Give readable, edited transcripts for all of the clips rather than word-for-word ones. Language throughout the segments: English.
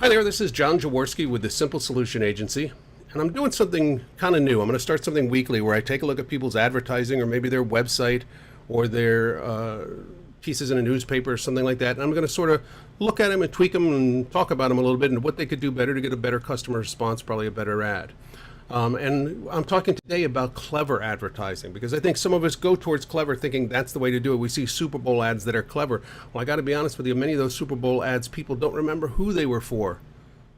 Hi there, this is John Jaworski with the Simple Solution Agency, and I'm doing something kind of new. I'm going to start something weekly where I take a look at people's advertising or maybe their website or their pieces in a newspaper or something like that, and I'm going to sort of look at them and tweak them and talk about them a little bit and what they could do better to get a better customer response, probably a better ad. And I'm talking today about clever advertising because I think some of us go towards clever thinking that's the way to do it. We see Super Bowl ads that are clever. Well, I got to be honest with you, many of those Super Bowl ads, people don't remember who they were for.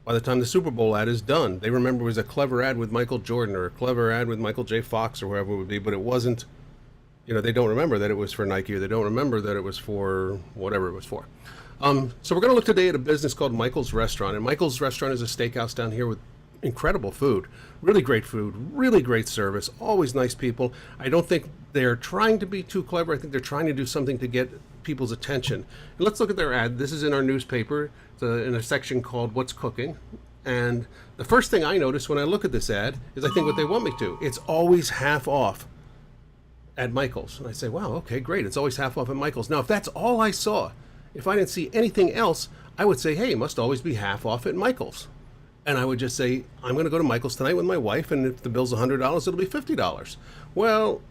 By the time the Super Bowl ad is done, they remember it was a clever ad with Michael Jordan or a clever ad with Michael J. Fox or whoever it would be, but it wasn't, they don't remember that it was for Nike or they don't remember that it was for whatever it was for. So we're going to look today at a business called Michael's Restaurant. And Michael's Restaurant is a steakhouse down here with incredible food, really great service, always nice people. I don't think they're trying to be too clever. I think they're trying to do something to get people's attention. And let's look at their ad. This is in our newspaper. It's in a section called What's Cooking. And the first thing I notice when I look at this ad is I think what they want me to. It's always half off at Michael's. And I say, wow, okay, great. It's always half off at Michael's. Now, if that's all I saw, if I didn't see anything else, I would say, hey, it must always be half off at Michael's. And I would just say, I'm going to go to Michael's tonight with my wife, and if the bill's $100, it'll be $50. Well,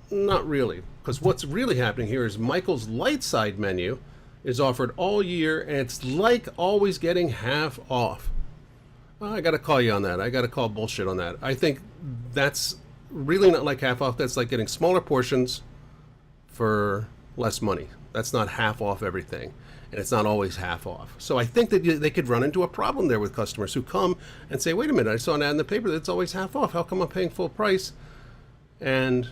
not really, because what's really happening here is Michael's light side menu is offered all year, and it's like always getting half off. I got to call you on that. I got to call bullshit on that. I think that's really not like half off. That's like getting smaller portions for less money. That's not half off everything. And it's not always half off. So I think that they could run into a problem there with customers who come and say, wait a minute, I saw an ad in the paper that's always half off. How come I'm paying full price? And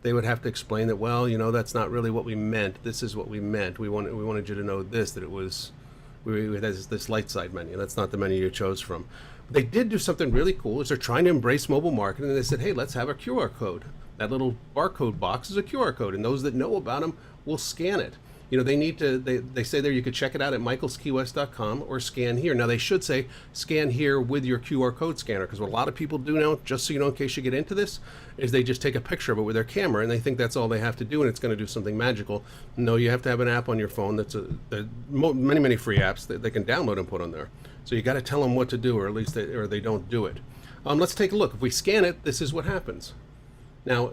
they would have to explain that, well, that's not really what we meant. This is what we meant. We wanted you to know this, that it was, we had this light side menu. That's not the menu you chose from. They did do something really cool is they're trying to embrace mobile marketing. And they said, hey, let's have a QR code. That little barcode box is a QR code. And those that know about them will scan it. They need to, they say there you could check it out at michaelskeywest.com or scan here. Now, they should say scan here with your QR code scanner, because what a lot of people do now, just so you know, in case you get into this, is they just take a picture of it with their camera and they think that's all they have to do and it's going to do something magical. No, you have to have an app on your phone that's many free apps that they can download and put on there. So you got to tell them what to do, or at least they don't do it. Let's take a look. If we scan it, this is what happens. Now,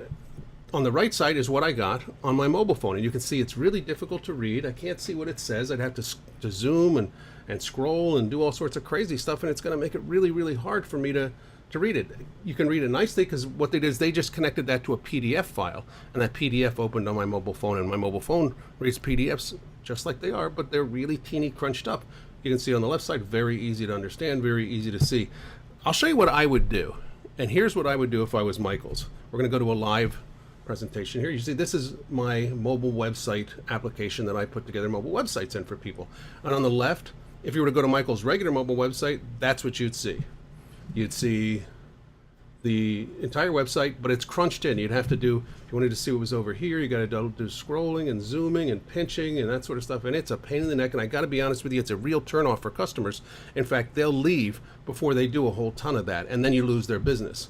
on the right side is what I got on my mobile phone, and you can see it's really difficult to read. I can't see what it says. I'd have to zoom and scroll and do all sorts of crazy stuff, and it's going to make it really hard for me to read it. You can read it nicely because what they did is they just connected that to a PDF file, and that PDF opened on my mobile phone, and my mobile phone reads PDFs just like they are, but they're really teeny crunched up. You can see on the left side, very easy to understand, very easy to see. I'll show you what I would do, and here's what I would do if I was Michael's. We're going to go to a live presentation here. You see, this is my mobile website application that I put together mobile websites in for people. And on the left, if you were to go to Michael's regular mobile website, that's what you'd see. You'd see the entire website, but it's crunched in. You'd have to do, if you wanted to see what was over here, you got to do scrolling and zooming and pinching and that sort of stuff. And it's a pain in the neck. And I got to be honest with you, it's a real turnoff for customers. In fact, they'll leave before they do a whole ton of that, and then you lose their business.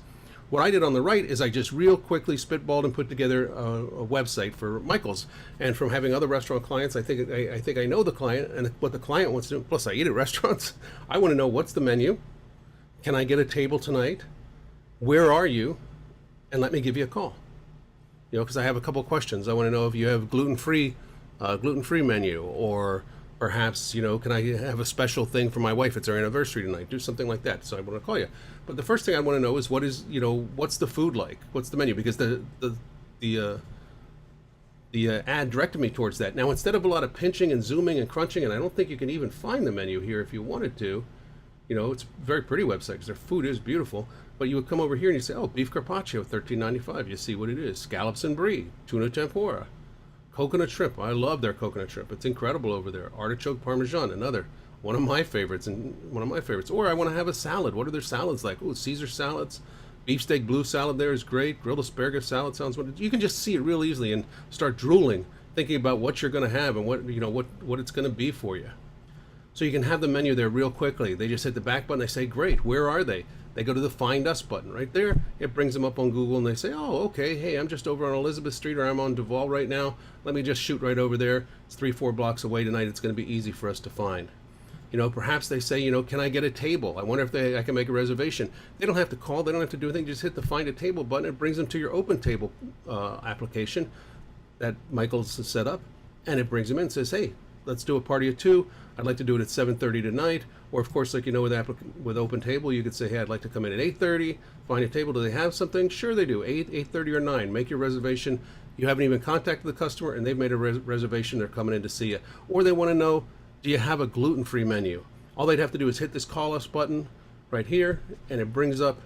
What I did on the right is I just real quickly spitballed and put together a website for Michael's. And from having other restaurant clients, I think I know the client and what the client wants to do. Plus, I eat at restaurants. I want to know what's the menu. Can I get a table tonight? Where are you? And let me give you a call. Because I have a couple questions. I want to know if you have gluten-free menu, or perhaps, can I have a special thing for my wife? It's our anniversary tonight. Do something like that. So I want to call you. But the first thing I want to know is what's the food like? What's the menu? Because the ad directed me towards that. Now, instead of a lot of pinching and zooming and crunching, and I don't think you can even find the menu here if you wanted to. It's a very pretty website because their food is beautiful. But you would come over here and you say, oh, beef carpaccio, $13.95. You see what it is. Scallops and brie, tuna tempura, coconut shrimp. I love their coconut shrimp. It's incredible over there. Artichoke parmesan, another one of my favorites. Or I want to have a salad. What are their salads like? Oh, Caesar salads. Beefsteak blue salad there is great. Grilled asparagus salad sounds wonderful. You can just see it real easily and start drooling, thinking about what you're going to have and what it's going to be for you. So you can have the menu there real quickly. They just hit the back button. They say, great, where are they? They go to the Find Us button right there. It brings them up on Google, and they say, oh, okay, hey, I'm just over on Elizabeth Street, or I'm on Duval right now. Let me just shoot right over there. It's 3-4 blocks away tonight. It's going to be easy for us to find. Perhaps they say, can I get a table? I wonder if I can make a reservation. They don't have to call. They don't have to do anything. Just hit the Find a Table button. It brings them to your Open Table application that Michael's has set up, and it brings them in and says, hey, let's do a party of 2. I'd like to do it at 7:30 tonight. Or, of course, with Open Table, you could say, hey, I'd like to come in at 8:30. Find a table. Do they have something? Sure they do. 8:30, or 9. Make your reservation. You haven't even contacted the customer, and they've made a reservation. They're coming in to see you. Or they want to know, do you have a gluten-free menu? All they'd have to do is hit this Call Us button right here, and it brings up,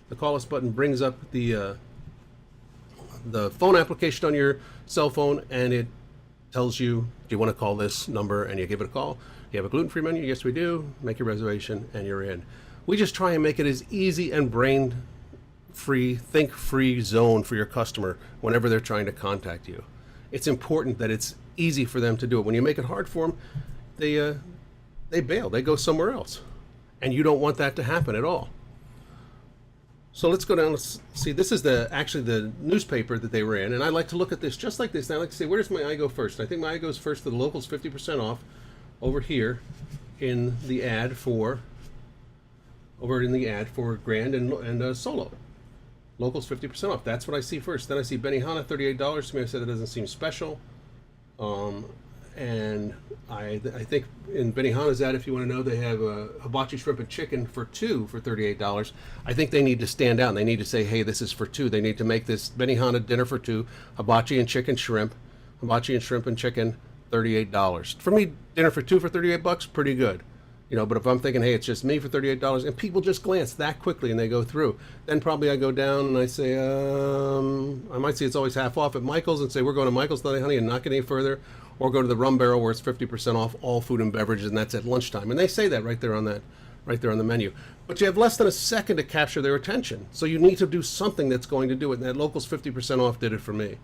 the Call Us button brings up the phone application on your cell phone, and it tells you, do you want to call this number? And you give it a call. You have a gluten-free menu? Yes, we do. Make your reservation, and you're in. We just try and make it as easy and brain-free, think-free zone for your customer whenever they're trying to contact you. It's important that it's easy for them to do it. When you make it hard for them, they bail. They go somewhere else. And you don't want that to happen at all. So let's go down. Let's see. This is actually the newspaper that they were in, and I like to look at this just like this. And I like to say, where does my eye go first? And I think my eye goes first to the Locals 50% off over here in the ad for Grand and Solo. Locals 50% off. That's what I see first. Then I see Benihana, $38. To me, I said that doesn't seem special. And I think in Benihana's ad, if you want to know, they have hibachi shrimp and chicken for 2 for $38. I think they need to stand out. And they need to say, hey, this is for 2. They need to make this Benihana dinner for 2, hibachi and shrimp and chicken, $38. For me, dinner for 2 for $38, pretty good. But if I'm thinking, hey, it's just me for $38, and people just glance that quickly and they go through, then probably I go down and I say, I might see it's always half off at Michael's and say, we're going to Michael's today, honey, and not get any further, or go to the Rum Barrel where it's 50% off all food and beverages, and that's at lunchtime. And they say that right there on the menu. But you have less than a second to capture their attention. So you need to do something that's going to do it, and that Locals 50% off did it for me.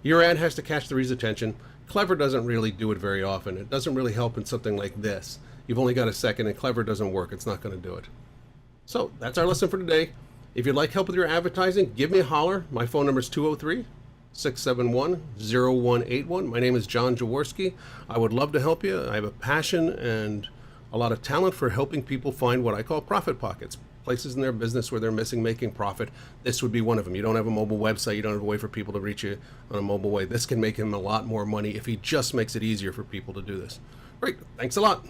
Your ad has to catch the reader's attention. Clever doesn't really do it very often. It doesn't really help in something like this. You've only got a second, and Clever doesn't work. It's not going to do it. So that's our lesson for today. If you'd like help with your advertising, give me a holler. My phone number is 203-671-0181. My name is John Jaworski. I would love to help you. I have a passion and a lot of talent for helping people find what I call profit pockets, places in their business where they're missing making profit. This would be one of them. You don't have a mobile website. You don't have a way for people to reach you on a mobile way. This can make him a lot more money if he just makes it easier for people to do this. Great. Thanks a lot.